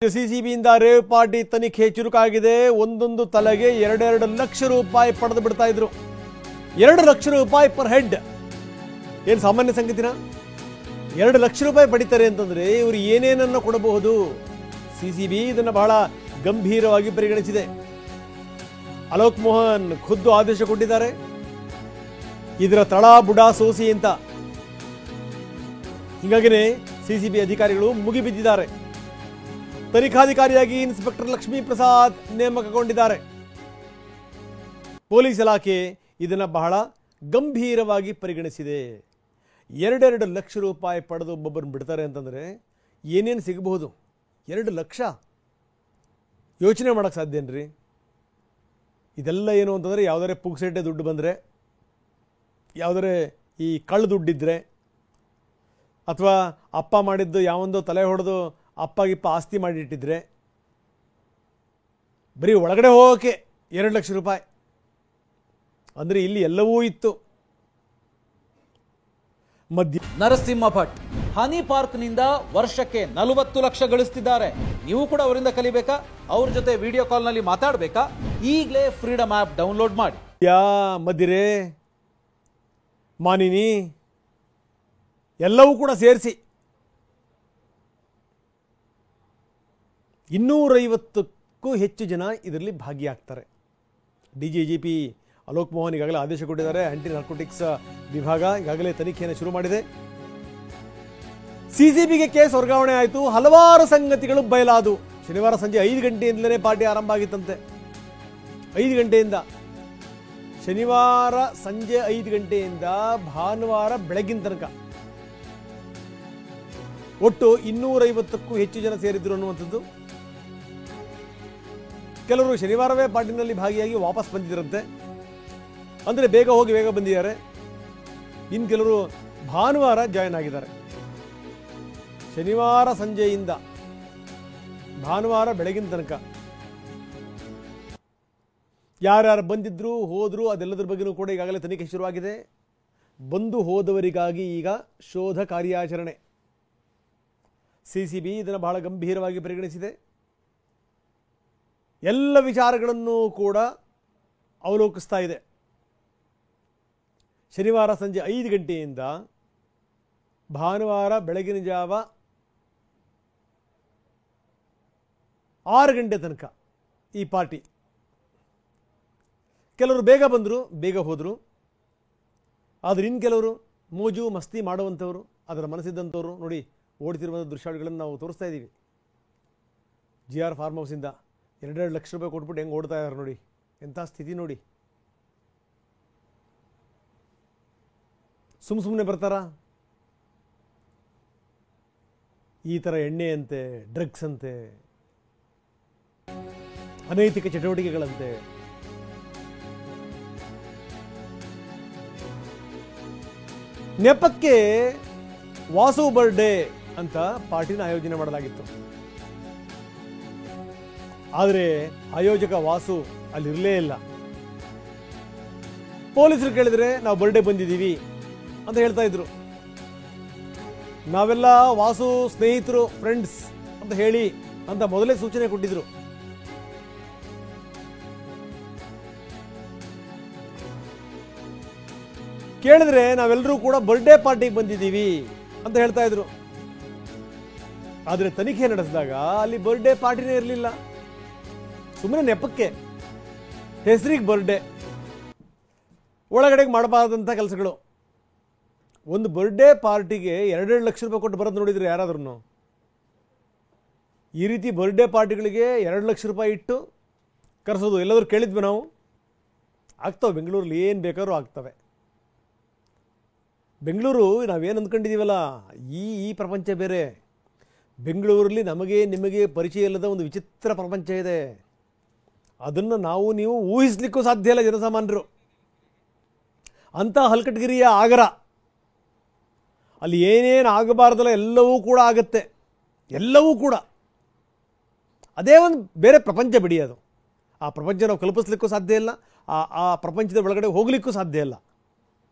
ಸಿಸಿಬಿಯಿಂದ rave party ತನಿಖೆ ಚುರುಕಾಗಿದೆ. ಒಂದೊಂದು ತಲೆಗೆ 2 ಲಕ್ಷ ರೂಪಾಯಿ ಪಡೆದು ಬಿಡ್ತಾ ಇದ್ರು. 2 ಲಕ್ಷ ರೂಪಾಯಿ ಪರ್ ಹೆಡ್. ಏನು ಸಾಮಾನ್ಯ ಸಂಗತಿನ? 2 ಲಕ್ಷ ರೂಪಾಯಿ ಪಡಿತಾರೆ ಅಂತಂದ್ರೆ ಇವರು ಏನೇನನ್ನ ಕೊಡಬಹುದು? ಸಿಸಿಬಿ ಇದನ್ನು ಬಹಳ ಗಂಭೀರವಾಗಿ ಪರಿಗಣಿಸಿದೆ. ಅಲೋಕ್ ಮೋಹನ್ ಖುದ್ದು ಆದೇಶ ಕೊಟ್ಟಿದ್ದಾರೆ. ಇದರ ತಳ ಬುಡ ಸೋಸಿ ಅಂತ. ಹೀಗಾಗಿನೇ ಸಿಸಿಬಿ ಅಧಿಕಾರಿಗಳು ಮುಗಿಬಿದ್ದಿದ್ದಾರೆ. ತನಿಖಾಧಿಕಾರಿಯಾಗಿ ಇನ್ಸ್ಪೆಕ್ಟರ್ ಲಕ್ಷ್ಮೀ ಪ್ರಸಾದ್ ನೇಮಕಗೊಂಡಿದ್ದಾರೆ. ಪೊಲೀಸ್ ಇಲಾಖೆ ಇದನ್ನು ಬಹಳ ಗಂಭೀರವಾಗಿ ಪರಿಗಣಿಸಿದೆ. 2 ಲಕ್ಷ ರೂಪಾಯಿ ಪಡೆದು ಒಬ್ಬೊಬ್ಬರನ್ನು ಬಿಡ್ತಾರೆ ಅಂತಂದರೆ ಏನೇನು ಸಿಗಬಹುದು? 2 ಲಕ್ಷ ಯೋಚನೆ ಮಾಡೋಕ್ಕೆ ಸಾಧ್ಯನ್ರಿ? ಇದೆಲ್ಲ ಏನು ಅಂತಂದರೆ ಯಾವುದಾರೆ ಪುಕ್ಸೆಟ್ಟೆ ದುಡ್ಡು ಬಂದರೆ, ಯಾವುದಾರೆ ಈ ಕಳ್ಳ ದುಡ್ಡಿದ್ರೆ, ಅಥವಾ ಅಪ್ಪ ಮಾಡಿದ್ದು ಯಾವೊಂದೋ ತಲೆ ಹೊಡೆದು ಅಪ್ಪಗಿಪ್ಪ ಆಸ್ತಿ ಮಾಡಿಟ್ಟಿದ್ರೆ, ಬರೀ ಒಳಗಡೆ ಹೋಗೋಕ್ಕೆ 2 ಲಕ್ಷ ರೂಪಾಯಿ ಅಂದರೆ ಇಲ್ಲಿ ಎಲ್ಲವೂ ಇತ್ತು. ನರಸಿಂಹ ಭಟ್ ಹನಿ ಪಾರ್ಕ್ನಿಂದ ವರ್ಷಕ್ಕೆ 40 ಲಕ್ಷ ಗಳಿಸ್ತಿದ್ದಾರೆ. ನೀವು ಕೂಡ ಅವರಿಂದ ಕಲಿಬೇಕಾ? ಅವ್ರ ಜೊತೆ ವಿಡಿಯೋ ಕಾಲ್ನಲ್ಲಿ ಮಾತಾಡಬೇಕಾ? ಈಗಲೇ ಫ್ರೀಡಮ್ ಆ್ಯಪ್ ಡೌನ್ಲೋಡ್ ಮಾಡಿ. ಮದಿರೆ, ಮಾನಿನಿ ಎಲ್ಲವೂ ಕೂಡ ಸೇರಿಸಿ 250ಕ್ಕೂ ಹೆಚ್ಚು ಜನ ಇದರಲ್ಲಿ ಭಾಗಿಯಾಗ್ತಾರೆ. ಡಿಜಿಪಿ ಅಲೋಕ್ ಮೋಹನ್ ಈಗಾಗಲೇ ಆದೇಶ ಕೊಟ್ಟಿದ್ದಾರೆ. ಆಂಟಿ ನಾರ್ಕೋಟಿಕ್ಸ್ ವಿಭಾಗ ಈಗಾಗಲೇ ತನಿಖೆಯನ್ನು ಶುರು ಮಾಡಿದೆ. ಸಿಸಿಬಿಗೆ ಕೇಸ್ ವರ್ಗಾವಣೆ ಆಯಿತು. ಹಲವಾರು ಸಂಗತಿಗಳು ಬಯಲಾದವು. ಶನಿವಾರ ಸಂಜೆ 5 ಗಂಟೆಯಿಂದಲೇ ಪಾರ್ಟಿ ಆರಂಭ ಆಗಿತ್ತಂತೆ. 5 ಗಂಟೆಯಿಂದ, ಶನಿವಾರ ಸಂಜೆ 5 ಗಂಟೆಯಿಂದ ಭಾನುವಾರ ಬೆಳಗಿನ ತನಕ ಒಟ್ಟು 250ಕ್ಕೂ ಹೆಚ್ಚು ಜನ ಸೇರಿದ್ರು ಅನ್ನುವಂಥದ್ದು. ಕೆಲವರು ಶನಿವಾರವೇ ಪಾರ್ಟಿನಲ್ಲಿ ಭಾಗಿಯಾಗಿ ವಾಪಸ್ ಬಂದಿದ್ದರಂತೆ. ಅಂದರೆ ಬೇಗ ಹೋಗಿ ಬೇಗ ಬಂದಿದ್ದಾರೆ. ಇನ್ನು ಕೆಲವರು ಭಾನುವಾರ ಜಾಯಿನ್ ಆಗಿದ್ದಾರೆ. ಶನಿವಾರ ಸಂಜೆಯಿಂದ ಭಾನುವಾರ ಬೆಳಗಿನ ತನಕ ಯಾರ್ಯಾರು ಬಂದಿದ್ರು ಹೋದ್ರು ಅದೆಲ್ಲದರ ಬಗ್ಗೆಯೂ ಕೂಡ ಈಗಾಗಲೇ ತನಿಖೆ ಶುರುವಾಗಿದೆ. ಬಂದು ಹೋದವರಿಗಾಗಿ ಈಗ ಶೋಧ ಕಾರ್ಯಾಚರಣೆ. ಸಿಸಿಬಿ ಇದನ್ನು ಬಹಳ ಗಂಭೀರವಾಗಿ ಪರಿಗಣಿಸಿದೆ. ಎಲ್ಲ ವಿಚಾರಗಳನ್ನು ಕೂಡ ಅವಲೋಕಿಸ್ತಾ ಇದೆ. ಶನಿವಾರ ಸಂಜೆ 5 ಗಂಟೆಯಿಂದ ಭಾನುವಾರ ಬೆಳಗಿನ ಜಾವ 6 ಗಂಟೆ ತನಕ ಈ ಪಾರ್ಟಿ. ಕೆಲವರು ಬೇಗ ಬಂದರು, ಬೇಗ ಹೋದರು. ಆದರೆ ಇನ್ನು ಕೆಲವರು ಮೋಜು ಮಸ್ತಿ ಮಾಡುವಂಥವರು, ಅದರ ಮನಸ್ಸಿದ್ದಂಥವ್ರು ನೋಡಿ ಓಡ್ತಿರುವಂಥ ದೃಶ್ಯಾವಳಿಗಳನ್ನು ನಾವು ತೋರಿಸ್ತಾ ಇದ್ದೀವಿ. GR ಫಾರ್ಮ್ ಹೌಸಿಂದ 2 ಲಕ್ಷ ರೂಪಾಯಿ ಕೊಟ್ಬಿಟ್ಟು ಹೆಂಗೆ ಓಡ್ತಾ ಇದ್ದಾರೆ ನೋಡಿ. ಎಂಥ ಸ್ಥಿತಿ ನೋಡಿ. ಸುಮ್ಮನೆ ಬರ್ತಾರಾ? ಈ ಥರ ಎಣ್ಣೆ ಅಂತೆ, ಡ್ರಗ್ಸ್ ಅಂತೆ, ಅನೈತಿಕ ಚಟುವಟಿಕೆಗಳಂತೆ. ನೆಪಕ್ಕೆ ವಾಸು ಬರ್ಡೇ ಅಂತ ಪಾರ್ಟಿನ ಆಯೋಜನೆ ಮಾಡಲಾಗಿತ್ತು. ಆದರೆ ಆಯೋಜಕ ವಾಸು ಅಲ್ಲಿರಲೇ ಇಲ್ಲ. ಪೊಲೀಸರು ಕೇಳಿದ್ರೆ ನಾವು ಬರ್ಡೇ ಬಂದಿದ್ದೀವಿ ಅಂತ ಹೇಳ್ತಾ ಇದ್ರು. ನಾವೆಲ್ಲ ವಾಸು ಸ್ನೇಹಿತರು, ಫ್ರೆಂಡ್ಸ್ ಅಂತ ಹೇಳಿ ಅಂತ ಮೊದಲೇ ಸೂಚನೆ ಕೊಟ್ಟಿದ್ರು. ಕೇಳಿದ್ರೆ ನಾವೆಲ್ಲರೂ ಕೂಡ ಬರ್ಡೇ ಪಾರ್ಟಿಗೆ ಬಂದಿದ್ದೀವಿ ಅಂತ ಹೇಳ್ತಾ ಇದ್ರು. ಆದರೆ ತನಿಖೆ ನಡೆಸಿದಾಗ ಅಲ್ಲಿ ಬರ್ಡೇ ಪಾರ್ಟಿನೇ ಇರಲಿಲ್ಲ. ಸುಮ್ಮನೆ ನೆಪಕ್ಕೆ, ಹೆಸರಿಗೆ ಬರ್ಡೇ, ಒಳಗಡೆಗೆ ಮಾಡಬಾರ್ದಂಥ ಕೆಲಸಗಳು. ಒಂದು ಬರ್ಡೇ ಪಾರ್ಟಿಗೆ 2 ಲಕ್ಷ ರೂಪಾಯಿ ಕೊಟ್ಟು ಬರೋದು ನೋಡಿದ್ರೆ ಯಾರಾದ್ರೂ? ಈ ರೀತಿ ಬರ್ಡೇ ಪಾರ್ಟಿಗಳಿಗೆ 2 ಲಕ್ಷ ರೂಪಾಯಿ ಇಟ್ಟು ಕರೆಸೋದು ಎಲ್ಲಾದರೂ ಕೇಳಿದ್ವಿ ನಾವು? ಆಗ್ತವೆ ಬೆಂಗಳೂರಲ್ಲಿ, ಏನು ಬೇಕಾದ್ರೂ ಆಗ್ತವೆ. ಬೆಂಗಳೂರು ನಾವೇನು ಅಂದ್ಕೊಂಡಿದ್ದೀವಲ್ಲ, ಈ ಪ್ರಪಂಚ ಬೇರೆ. ಬೆಂಗಳೂರಲ್ಲಿ ನಮಗೆ ನಿಮಗೆ ಪರಿಚಯ ಇಲ್ಲದ ಒಂದು ವಿಚಿತ್ರ ಪ್ರಪಂಚ ಇದೆ. ಅದನ್ನು ನೀವು ಊಹಿಸ್ಲಿಕ್ಕೂ ಸಾಧ್ಯ ಇಲ್ಲ ಜನಸಾಮಾನ್ಯರು. ಅಂಥ ಹಲ್ಕಟ್ಗಿರಿಯ ಆಗರ, ಅಲ್ಲಿ ಏನೇನು ಆಗಬಾರ್ದಲ್ಲ ಎಲ್ಲವೂ ಕೂಡ ಆಗುತ್ತೆ. ಎಲ್ಲವೂ ಕೂಡ ಅದೇ ಒಂದು ಬೇರೆ ಪ್ರಪಂಚ ಬಿಡಿ. ಅದು ಆ ಪ್ರಪಂಚ ನಾವು ಕಲ್ಪಿಸ್ಲಿಕ್ಕೂ ಸಾಧ್ಯ ಇಲ್ಲ. ಆ ಪ್ರಪಂಚದ ಒಳಗಡೆ ಹೋಗಲಿಕ್ಕೂ ಸಾಧ್ಯ ಇಲ್ಲ.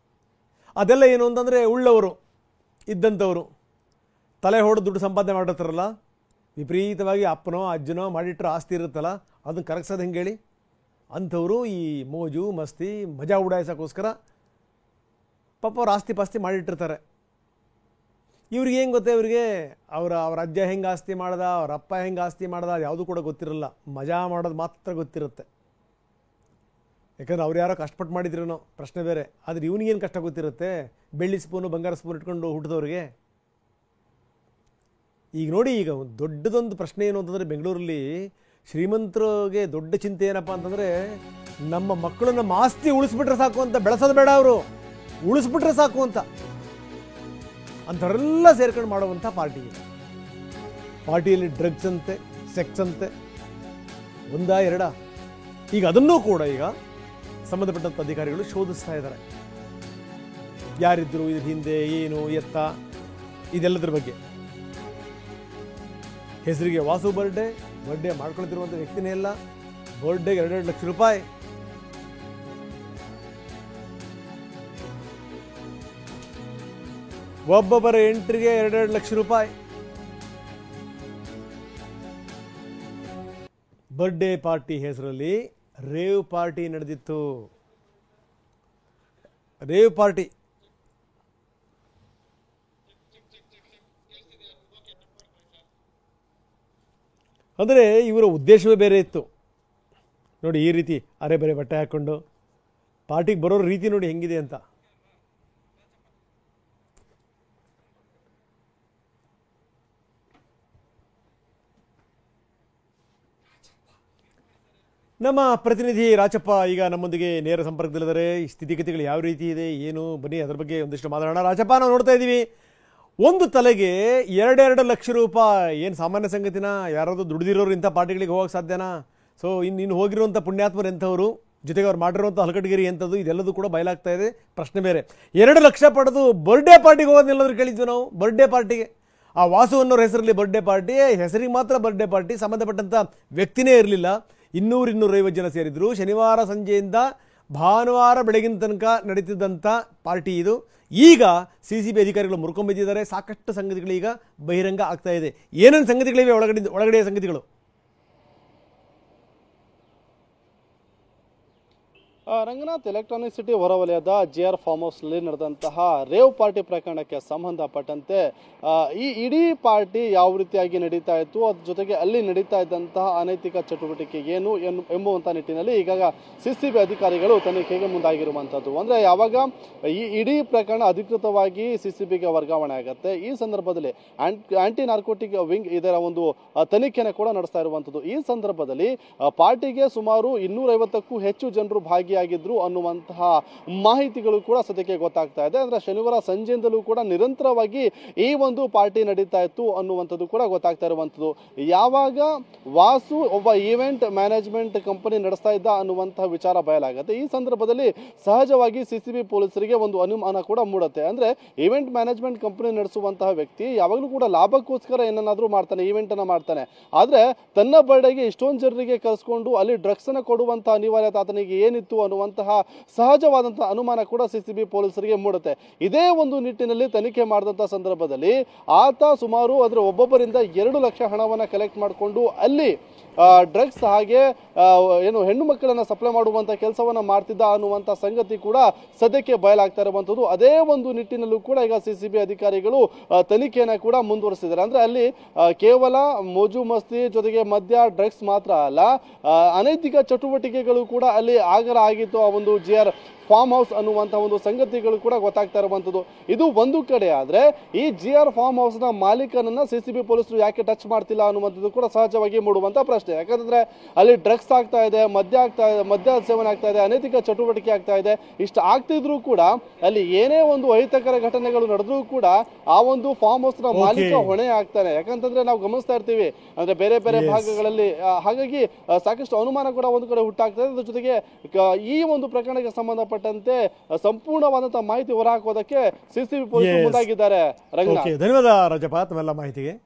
ಅದೆಲ್ಲ ಏನು ಅಂತಂದರೆ ಉಳ್ಳವರು ಇದ್ದಂಥವರು ತಲೆ ಹೊಡೆದು ದುಡ್ಡು ಸಂಪಾದನೆ ಮಾಡಿರ್ತಾರಲ್ಲ, ವಿಪರೀತವಾಗಿ ಅಪ್ಪನೋ ಅಜ್ಜನೋ ಮಾಡಿಟ್ರೆ ಆಸ್ತಿ ಇರುತ್ತಲ್ಲ ಅದನ್ನು ಕರಗಿಸೋದು ಹೆಂಗೆ ಹೇಳಿ. ಅಂಥವರು ಈ ಮೋಜು ಮಸ್ತಿ ಮಜಾ ಉಡಾಯಿಸೋಕ್ಕೋಸ್ಕರ ಪಾಪ ಅವ್ರು ಆಸ್ತಿ ಪಾಸ್ತಿ ಮಾಡಿಟ್ಟಿರ್ತಾರೆ. ಇವ್ರಿಗೆ ಏನು ಗೊತ್ತೇ, ಇವರಿಗೆ ಅವ್ರ ಅಜ್ಜ ಹೆಂಗೆ ಆಸ್ತಿ ಮಾಡ್ದ, ಅವ್ರ ಅಪ್ಪ ಹೆಂಗೆ ಆಸ್ತಿ ಮಾಡ್ದ, ಅದು ಯಾವುದೂ ಕೂಡ ಗೊತ್ತಿರಲ್ಲ. ಮಜಾ ಮಾಡೋದು ಮಾತ್ರ ಗೊತ್ತಿರುತ್ತೆ. ಯಾಕಂದ್ರೆ ಅವ್ರು ಯಾರೋ ಕಷ್ಟಪಟ್ಟು ಮಾಡಿದ್ರೇನೋ ಪ್ರಶ್ನೆ ಬೇರೆ. ಆದರೆ ಇವನಿಗೇನು ಕಷ್ಟ ಗೊತ್ತಿರುತ್ತೆ, ಬೆಳ್ಳಿ ಸ್ಪೂನು ಬಂಗಾರ ಸ್ಪೂನ್ ಇಟ್ಕೊಂಡು ಹುಟ್ಟಿದವ್ರಿಗೆ. ಈಗ ನೋಡಿ, ಈಗ ಒಂದು ದೊಡ್ಡದೊಂದು ಪ್ರಶ್ನೆ ಏನು ಅಂತಂದರೆ, ಬೆಂಗಳೂರಲ್ಲಿ ಶ್ರೀಮಂತರಿಗೆ ದೊಡ್ಡ ಚಿಂತೆ ಏನಪ್ಪ ಅಂತಂದರೆ, ನಮ್ಮ ಮಕ್ಕಳು ನಮ್ಮ ಆಸ್ತಿ ಉಳಿಸ್ಬಿಟ್ರೆ ಸಾಕು ಅಂತ, ಬೆಳೆಸೋದು ಬೇಡ, ಅವರು ಉಳಿಸ್ಬಿಟ್ರೆ ಸಾಕು ಅಂತ ಅಂಥವರೆಲ್ಲ ಸೇರ್ಕೊಂಡು ಮಾಡುವಂಥ ಪಾರ್ಟಿ. ಪಾರ್ಟಿಯಲ್ಲಿ ಡ್ರಗ್ಸ್ ಅಂತೆ, ಸೆಕ್ಸ್ ಅಂತೆ, ಒಂದಾ ಎರಡ. ಈಗ ಅದನ್ನೂ ಕೂಡ ಈಗ ಸಂಬಂಧಪಟ್ಟಂಥ ಅಧಿಕಾರಿಗಳು ಶೋಧಿಸ್ತಾ ಇದ್ದಾರೆ. ಯಾರಿದ್ರು ಇದ್ರ ಹಿಂದೆ, ಏನು ಎತ್ತ, ಇದೆಲ್ಲದ್ರ ಬಗ್ಗೆ. ಹೆಸರಿಗೆ ವಾಸು ಬರ್ಡೇ ಮಾಡ್ಕೊಳ್ತಿರುವಂಥ ವ್ಯಕ್ತಿನೇ ಇಲ್ಲ. ಬರ್ಡೇಗೆ 2 ಲಕ್ಷ ರೂಪಾಯಿ. ಒಬ್ಬೊಬ್ಬರ ಎಂಟ್ರಿಗೆ 2 ಲಕ್ಷ ರೂಪಾಯಿ. ಬರ್ಡೇ ಪಾರ್ಟಿ ಹೆಸರಲ್ಲಿ ರೇವ್ ಪಾರ್ಟಿ ನಡೆದಿತ್ತು. ರೇವ್ ಪಾರ್ಟಿ ಅಂದರೆ ಇವರ ಉದ್ದೇಶವೇ ಬೇರೆ ಇತ್ತು. ನೋಡಿ, ಈ ರೀತಿ ಅರೆ ಬರೆ ಬಟ್ಟೆ ಹಾಕ್ಕೊಂಡು ಪಾರ್ಟಿಗೆ ಬರೋ ರೀತಿ ನೋಡಿ ಹೆಂಗಿದೆ ಅಂತ. ನಮ್ಮ ಪ್ರತಿನಿಧಿ ರಾಚಪ್ಪ ಈಗ ನಮ್ಮೊಂದಿಗೆ ನೇರ ಸಂಪರ್ಕದಲ್ಲಿದ್ದಾರೆ. ಈ ಸ್ಥಿತಿಗತಿಗಳು ಯಾವ ರೀತಿ ಇದೆ, ಏನು, ಬನ್ನಿ ಅದರ ಬಗ್ಗೆ ಒಂದಿಷ್ಟು ಮಾತಾಡೋಣ. ರಾಚಪ್ಪ, ನಾವು ನೋಡ್ತಾ ಇದ್ದೀವಿ, ಒಂದು ತಲೆಗೆ 2 ಲಕ್ಷ ರೂಪಾಯಿ. ಏನು ಸಾಮಾನ್ಯ ಸಂಗತಿನ? ಯಾರಾದರೂ ದುಡ್ದಿರೋರು ಇಂಥ ಪಾರ್ಟಿಗಳಿಗೆ ಹೋಗೋಕ್ಕೆ ಸಾಧ್ಯನಾ? ಸೊ ಇನ್ನು ಹೋಗಿರುವಂಥ ಪುಣ್ಯಾತ್ಮರು ಎಂಥವರು, ಜೊತೆಗೆ ಅವ್ರು ಮಾಡಿರುವಂಥ ಹಲಕಟಗಿರಿ ಎಂಥದ್ದು, ಇದೆಲ್ಲದೂ ಕೂಡ ಬಯಲಾಗ್ತಾ ಇದೆ. ಪ್ರಶ್ನೆ ಬೇರೆ, 2 ಲಕ್ಷ ಪಡೆದು ಬರ್ಡೇ ಪಾರ್ಟಿಗೆ ಹೋಗೋದನ್ನೆಲ್ಲರೂ ಕೇಳಿದ್ವಿ ನಾವು. ಬರ್ಡೇ ಪಾರ್ಟಿಗೆ ಆ ವಾಸು ಅನ್ನೋರ ಹೆಸರಲ್ಲಿ ಬರ್ಡೇ ಪಾರ್ಟಿ, ಹೆಸರಿಗೆ ಮಾತ್ರ ಬರ್ಡೇ ಪಾರ್ಟಿ, ಸಂಬಂಧಪಟ್ಟಂಥ ವ್ಯಕ್ತಿನೇ ಇರಲಿಲ್ಲ. 200-250 ಜನ ಸೇರಿದ್ರು. ಶನಿವಾರ ಸಂಜೆಯಿಂದ ಭಾನುವಾರ ಬೆಳಗಿನ ತನಕ ನಡೀತಿದ್ದಂಥ ಪಾರ್ಟಿ ಇದು. ಈಗ CCB ಅಧಿಕಾರಿಗಳು ಮುರ್ಕೊಂಬಿದ್ದಿದ್ದಾರೆ. ಸಾಕಷ್ಟು ಸಂಗತಿಗಳು ಈಗ ಬಹಿರಂಗ ಆಗ್ತಾ ಇದೆ. ಏನೇನು ಸಂಗತಿಗಳಿವೆ ಒಳಗಡೆಯ ಸಂಗತಿಗಳು? ರಂಗನಾಥ್, ಎಲೆಕ್ಟ್ರಾನಿಕ್ ಸಿಟಿ ಹೊರವಲಯದ JR ಫಾರ್ಮ್ ಹೌಸ್ನಲ್ಲಿ ನಡೆದಂತಹ ರೇವ್ ಪಾರ್ಟಿ ಪ್ರಕರಣಕ್ಕೆ ಸಂಬಂಧಪಟ್ಟಂತೆ ಈ ಇಡೀ ಪಾರ್ಟಿ ಯಾವ ರೀತಿಯಾಗಿ ನಡೀತಾ ಇತ್ತು, ಅದ್ರ ಜೊತೆಗೆ ಅಲ್ಲಿ ನಡೀತಾ ಇದ್ದಂತಹ ಅನೈತಿಕ ಚಟುವಟಿಕೆ ಏನು ಎಂಬುವಂಥ ನಿಟ್ಟಿನಲ್ಲಿ ಈಗಾಗ CCB ಅಧಿಕಾರಿಗಳು ತನಿಖೆಗೆ ಮುಂದಾಗಿರುವಂಥದ್ದು. ಅಂದರೆ ಯಾವಾಗ ಈ ಇಡೀ ಪ್ರಕರಣ ಅಧಿಕೃತವಾಗಿ CCBಗೆ ವರ್ಗಾವಣೆ ಆಗುತ್ತೆ, ಈ ಸಂದರ್ಭದಲ್ಲಿ ಆಂಟಿ ನಾರ್ಕೋಟಿಕ್ ವಿಂಗ್ ಇದರ ಒಂದು ತನಿಖೆನ ಕೂಡ ನಡೆಸ್ತಾ ಇರುವಂಥದ್ದು. ಈ ಸಂದರ್ಭದಲ್ಲಿ ಪಾರ್ಟಿಗೆ ಸುಮಾರು 250ಕ್ಕೂ ಹೆಚ್ಚು ಜನರು ಭಾಗಿಯಾಗಿದ್ರು ಅನ್ನುವಂತಹ ಮಾಹಿತಿಗಳು ಕೂಡ ಸದ್ಯಕ್ಕೆ ಗೊತ್ತಾಗ್ತಾ ಇದೆ. ಅಂದ್ರೆ ಶನಿವಾರ ಸಂಜೆಯಿಂದಲೂ ಕೂಡ ನಿರಂತರವಾಗಿ ಈ ಒಂದು ಪಾರ್ಟಿ ನಡೀತಾ ಇತ್ತು ಅನ್ನುವಂಥದ್ದು ಕೂಡ ಗೊತ್ತಾಗ್ತಾ ಇರುವಂಥದ್ದು. ಯಾವಾಗ ವಾಸು ಒಬ್ಬ ಈವೆಂಟ್ ಮ್ಯಾನೇಜ್ಮೆಂಟ್ ಕಂಪನಿ ನಡೆಸ್ತಾ ಇದ್ದ ಅನ್ನುವಂತಹ ವಿಚಾರ ಬಯಲಾಗುತ್ತೆ, ಈ ಸಂದರ್ಭದಲ್ಲಿ ಸಹಜವಾಗಿ CCB ಪೊಲೀಸರಿಗೆ ಒಂದು ಅನುಮಾನ ಕೂಡ ಮೂಡುತ್ತೆ. ಅಂದ್ರೆ ಈವೆಂಟ್ ಮ್ಯಾನೇಜ್ಮೆಂಟ್ ಕಂಪನಿ ನಡೆಸುವಂತಹ ವ್ಯಕ್ತಿ ಯಾವಾಗಲೂ ಕೂಡ ಲಾಭಕ್ಕೋಸ್ಕರ ಏನನ್ನಾದ್ರೂ ಮಾಡ್ತಾನೆ, ಈವೆಂಟ್ ಅನ್ನ ಮಾಡ್ತಾನೆ. ಆದ್ರೆ ತನ್ನ ಬರ್ಡೇಗೆ ಇಷ್ಟೊಂದು ಜನರಿಗೆ ಕರೆಸ್ಕೊಂಡು ಅಲ್ಲಿ ಡ್ರಗ್ಸ್ ಅನ್ನ ಕೊಡುವಂತಹ ಅನಿವಾರ್ಯತೆ ಆತನಿಗೆ ಏನಿತ್ತು ಅನ್ನುವಂತಹ ಸಹಜವಾದಂತಹ ಅನುಮಾನ ಕೂಡ CCB ಪೊಲೀಸರಿಗೆ ಮೂಡುತ್ತೆ. ಇದೇ ಒಂದು ನಿಟ್ಟಿನಲ್ಲಿ ತನಿಖೆ ಮಾಡಿದಂತಹ ಸಂದರ್ಭದಲ್ಲಿ ಆತ ಸುಮಾರು ಒಬ್ಬೊಬ್ಬರಿಂದ 2 ಲಕ್ಷ ಹಣವನ್ನ ಕಲೆಕ್ಟ್ ಮಾಡಿಕೊಂಡು ಅಲ್ಲಿ ಡ್ರಗ್ಸ್ ಹಾಗೆ ಏನು ಹೆಣ್ಣು ಮಕ್ಕಳನ್ನ ಸಪ್ಲೈ ಮಾಡುವಂತ ಕೆಲಸವನ್ನ ಮಾಡ್ತಿದ್ದ ಅನ್ನುವಂತ ಸಂಗತಿ ಕೂಡ ಸದ್ಯಕ್ಕೆ ಬಯಲಾಗ್ತಾ ಇರುವಂತದ್ದು. ಅದೇ ಒಂದು ನಿಟ್ಟಿನಲ್ಲೂ ಕೂಡ ಈಗ CCB ಅಧಿಕಾರಿಗಳು ತನಿಖೆಯನ್ನ ಕೂಡ ಮುಂದುವರಿಸಿದ್ದಾರೆ. ಅಂದ್ರೆ ಅಲ್ಲಿ ಕೇವಲ ಮೋಜು ಮಸ್ತಿ ಜೊತೆಗೆ ಮದ್ಯ ಡ್ರಗ್ಸ್ ಮಾತ್ರ ಅಲ್ಲ, ಅನೈತಿಕ ಚಟುವಟಿಕೆಗಳು ಕೂಡ ಅಲ್ಲಿ ಆಗರ ಆಗಿತ್ತು. ಆ ಒಂದು JR ಫಾರ್ಮ್ ಹೌಸ್ ಅನ್ನುವಂತಹ ಒಂದು ಸಂಗತಿಗಳು ಕೂಡ ಗೊತ್ತಾಗ್ತಾ ಇರುವಂತದ್ದು. ಇದು ಒಂದು ಕಡೆ ಆದ್ರೆ ಈ JR ಫಾರ್ಮ್ ಹೌಸ್ ನ ಮಾಲೀಕನನ್ನ CCB ಪೊಲೀಸರು ಯಾಕೆ ಟಚ್ ಮಾಡ್ತಿಲ್ಲ ಅನ್ನುವಂಥದ್ದು ಕೂಡ ಸಹಜವಾಗಿ ಮೂಡುವಂತ ಪ್ರಶ್ನೆ. ಯಾಕಂದ್ರೆ ಅಲ್ಲಿ ಡ್ರಗ್ಸ್ ಆಗ್ತಾ ಇದೆ, ಮದ್ಯ ಸೇವನೆ ಆಗ್ತಾ ಇದೆ, ಅನೈತಿಕ ಚಟುವಟಿಕೆ ಆಗ್ತಾ ಇದೆ. ಇಷ್ಟು ಆಗ್ತಿದ್ರು ಕೂಡ ಅಲ್ಲಿ ಏನೇ ಒಂದು ಅಹಿತಕರ ಘಟನೆಗಳು ನಡೆದ್ರೂ ಕೂಡ ಆ ಒಂದು ಫಾರ್ಮ್ ಹೌಸ್ ನ ಮಾಲೀಕ ಹೊಣೆ ಆಗ್ತಾನೆ. ಯಾಕಂತಂದ್ರೆ ನಾವು ಗಮನಿಸ್ತಾ ಇರ್ತೀವಿ ಅಂದ್ರೆ ಬೇರೆ ಬೇರೆ ಭಾಗಗಳಲ್ಲಿ. ಹಾಗಾಗಿ ಸಾಕಷ್ಟು ಅನುಮಾನ ಕೂಡ ಒಂದು ಕಡೆ ಹುಟ್ಟಾಗ್ತದೆ. ಅದ್ರ ಜೊತೆಗೆ ಈ ಒಂದು ಪ್ರಕರಣಕ್ಕೆ ಸಂಬಂಧಪಟ್ಟಂತೆ ಸಂಪೂರ್ಣವಾದಂತಹ ಮಾಹಿತಿ ಹೊರಹಾಕೋದಕ್ಕೆ CCB ಪೊಲೀಸರು ಮುಂದಾಗಿದ್ದಾರೆ. ರಂಗನಾಥ್, ಧನ್ಯವಾದ ರಾಜಪ್ಪ ತಮ್ಮೆಲ್ಲ ಮಾಹಿತಿಗೆ.